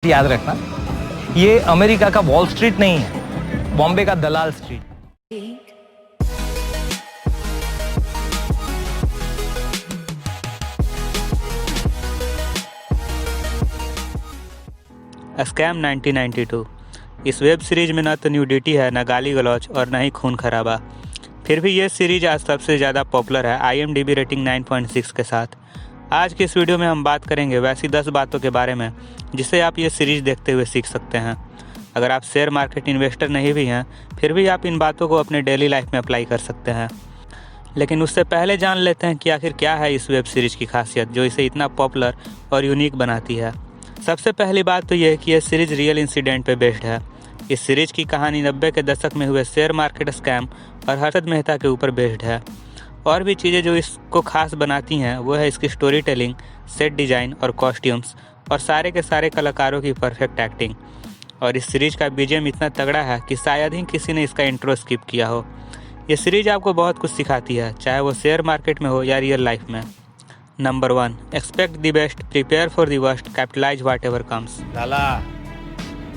याद रखना, ये अमेरिका का वॉल स्ट्रीट नहीं है, बॉम्बे का दलाल स्ट्रीट। स्कैम 1992। इस वेब सीरीज में न तो न्यूडिटी है, न गाली गलौज और न ही खून खराबा। फिर भी ये सीरीज आज सबसे ज़्यादा पॉपुलर है IMDb रेटिंग 9.6 के साथ। आज की इस वीडियो में हम बात करेंगे वैसी 10 बातों के बारे में जिसे आप ये सीरीज देखते हुए सीख सकते हैं। अगर आप शेयर मार्केट इन्वेस्टर नहीं भी हैं, फिर भी आप इन बातों को अपने डेली लाइफ में अप्लाई कर सकते हैं। लेकिन उससे पहले जान लेते हैं कि आखिर क्या है इस वेब सीरीज की खासियत जो इसे इतना पॉपुलर और यूनिक बनाती है। सबसे पहली बात तो यह है कि यह सीरीज रियल इंसिडेंट पे बेस्ड है। इस सीरीज की कहानी 90 के दशक में हुए शेयर मार्केट स्कैम और हर्षद मेहता के ऊपर बेस्ड है। और भी चीज़ें जो इसको खास बनाती हैं वो है इसकी स्टोरी टेलिंग, सेट डिज़ाइन और कॉस्ट्यूम्स और सारे के सारे कलाकारों की परफेक्ट एक्टिंग। और इस सीरीज का BGM इतना तगड़ा है कि शायद ही किसी ने इसका इंट्रो स्किप किया हो। ये सीरीज आपको बहुत कुछ सिखाती है, चाहे वो शेयर मार्केट में हो या रियल लाइफ में। Number 1, expect the best, prepare for the worst, capitalise whatever comes. Lala,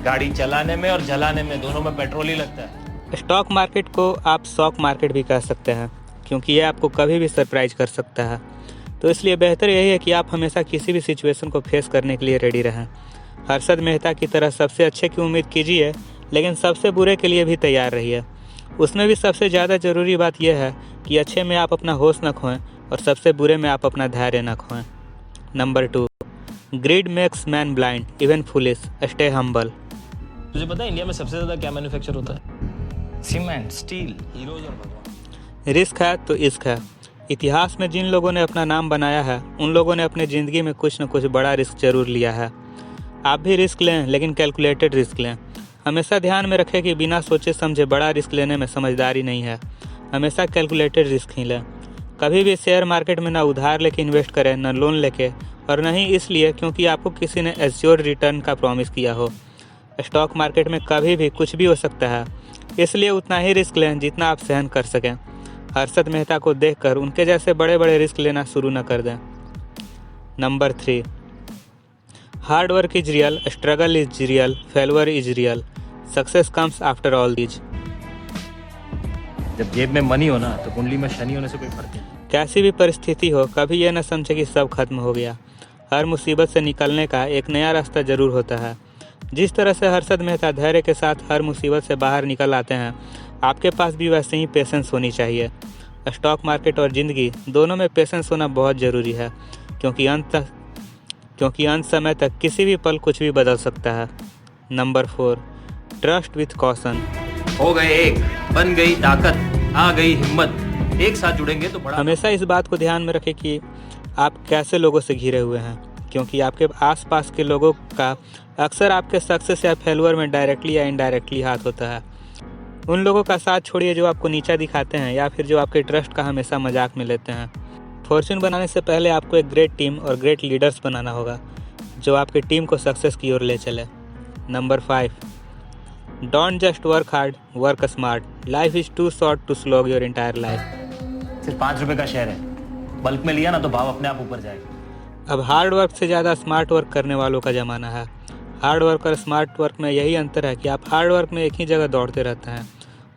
गाड़ी चलाने में और जलाने में दोनों में पेट्रोल ही लगता है। स्टॉक मार्केट को आप शॉक मार्केट भी कह सकते हैं, क्योंकि ये आपको कभी भी सरप्राइज कर सकता है। तो इसलिए बेहतर यही है कि आप हमेशा किसी भी सिचुएशन को फेस करने के लिए रेडी रहें। हर्षद मेहता की तरह सबसे अच्छे की उम्मीद कीजिए, लेकिन सबसे बुरे के लिए भी तैयार रहिए। उसमें भी सबसे ज़्यादा ज़रूरी बात यह है कि अच्छे में आप अपना होश न खोएं और सबसे बुरे में आप अपना धैर्य न खोएं। Number 2, greed makes man blind, even foolish, stay humble. तुझे पता है इंडिया में सबसे ज्यादा क्या मैन्युफैक्चर होता है? सीमेंट, स्टील, हीरोज और भगवान। रिस्क है तो इश्क है। इतिहास में जिन लोगों ने अपना नाम बनाया है उन लोगों ने अपनी ज़िंदगी में कुछ न कुछ बड़ा रिस्क जरूर लिया है। आप भी रिस्क लें, लेकिन कैलकुलेटेड रिस्क लें। हमेशा ध्यान में रखें कि बिना सोचे समझे बड़ा रिस्क लेने में समझदारी नहीं है। हमेशा कैलकुलेटेड रिस्क ही लें। कभी भी शेयर मार्केट में ना उधार लेके इन्वेस्ट करें, न लोन लेके, और न ही इसलिए क्योंकि आपको किसी ने एश्योर्ड रिटर्न का प्रॉमिस किया हो। स्टॉक मार्केट में कभी भी कुछ भी हो सकता है, इसलिए उतना ही रिस्क लें जितना आप सहन कर सकें। हर्षद मेहता को देखकर उनके जैसे बड़े बड़े रिस्क लेना शुरू न कर दें। Number 3, hard work is real, struggle is real, फेलवर is real, success comes after all these. जब जेब में मनी हो ना तो कुंडली में शनि होने से कोई फर्क नहीं। कैसी भी परिस्थिति हो, कभी यह न समझे कि सब खत्म हो गया। हर मुसीबत से निकलने का एक नया रास्ता जरूर होता है। जिस तरह से हर्षद मेहता धैर्य के साथ हर मुसीबत से बाहर निकल आते हैं, आपके पास भी वैसे ही पेशेंस होनी चाहिए। स्टॉक मार्केट और ज़िंदगी दोनों में पेशेंस होना बहुत ज़रूरी है, क्योंकि अंत समय तक किसी भी पल कुछ भी बदल सकता है। Number 4, trust with caution. हो गए एक, बन गई ताकत, आ गई हिम्मत, एक साथ जुड़ेंगे तो बड़ा। हमेशा इस बात को ध्यान में रखें कि आप कैसे लोगों से घिरे हुए हैं, क्योंकि आपके आसपास के लोगों का अक्सर आपके सक्सेस या फेलुअर में डायरेक्टली या इनडायरेक्टली हाथ होता है। उन लोगों का साथ छोड़िए जो आपको नीचा दिखाते हैं या फिर जो आपके ट्रस्ट का हमेशा मजाक में लेते हैं। फॉर्च्यून बनाने से पहले आपको एक ग्रेट टीम और ग्रेट लीडर्स बनाना होगा जो आपकी टीम को सक्सेस की ओर ले चले। Number 5, don't just work hard, work smart, life is too short to slog your entire life. सिर्फ 5 रुपए का शेयर है, बल्क में लिया ना तो भाव अपने आप ऊपर जाएगा। अब हार्ड वर्क से ज़्यादा स्मार्ट वर्क करने वालों का ज़माना है। हार्ड वर्क और स्मार्ट वर्क में यही अंतर है कि आप हार्ड वर्क में एक ही जगह दौड़ते रहते हैं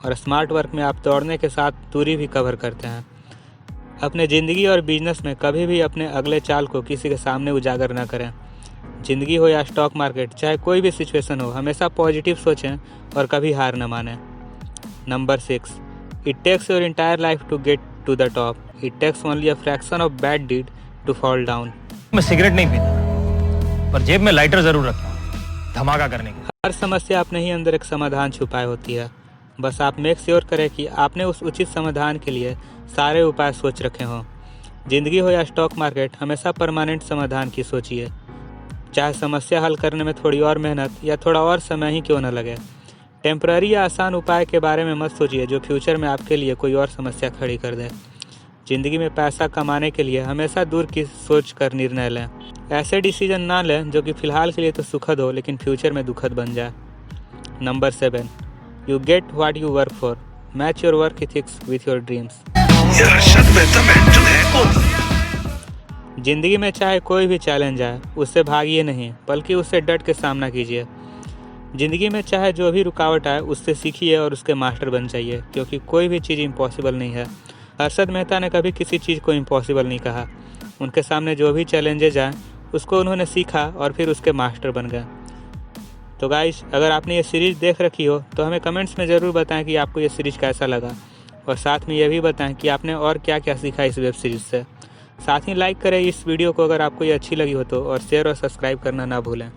और स्मार्ट वर्क में आप दौड़ने के साथ दूरी भी कवर करते हैं। अपने ज़िंदगी और बिजनेस में कभी भी अपने अगले चाल को किसी के सामने उजागर न करें। ज़िंदगी हो या स्टॉक मार्केट, चाहे कोई भी सिचुएशन हो, हमेशा पॉजिटिव सोचें और कभी हार न मानें। Number 6, it takes your entire life to get to the top, it takes only a fraction of bad deed to fall down. मैं सिगरेट नहीं पीता, पर जेब में लाइटर जरूर रखता हूं, धमाका करने की। हर समस्या अपने ही अंदर एक समाधान छुपाए होती है। बस आप मेक श्योर करें कि आपने उस उचित समाधान के लिए सारे उपाय सोच रखे हों। जिंदगी हो या स्टॉक मार्केट, हमेशा परमानेंट समाधान की सोचिए। चाहे समस्या हल करने में थोड़ी और मेहनत या थोड़ा और समय ही क्यों न लगे। टेम्पररी या आसान उपाय के बारे में मत सोचिए जो फ्यूचर में आपके लिए कोई और समस्या खड़ी कर दे। ज़िंदगी में पैसा कमाने के लिए हमेशा दूर की सोच कर निर्णय लें। ऐसे डिसीजन ना लें जो कि फ़िलहाल के लिए तो सुखद हो लेकिन फ्यूचर में दुखद बन जाए। Number 7, you get what you work for, match your work ethics with your dreams. ज़िंदगी में चाहे कोई भी चैलेंज आए उससे भागिए नहीं, बल्कि उससे डट के सामना कीजिए। ज़िंदगी में चाहे जो भी रुकावट आए उससे सीखिए और उसके मास्टर बन जाइए, क्योंकि कोई भी चीज़ इम्पॉसिबल नहीं है। अरशद मेहता ने कभी किसी चीज़ को इम्पॉसिबल नहीं कहा। उनके सामने जो भी चैलेंजेज आए उसको उन्होंने सीखा और फिर उसके मास्टर बन गए। तो गाइस, अगर आपने ये सीरीज़ देख रखी हो तो हमें कमेंट्स में ज़रूर बताएं कि आपको ये सीरीज़ कैसा लगा, और साथ में ये भी बताएं कि आपने और क्या क्या सीखा इस वेब सीरीज़ से। साथ ही लाइक करें इस वीडियो को अगर आपको ये अच्छी लगी हो तो, और शेयर और सब्सक्राइब करना ना भूलें।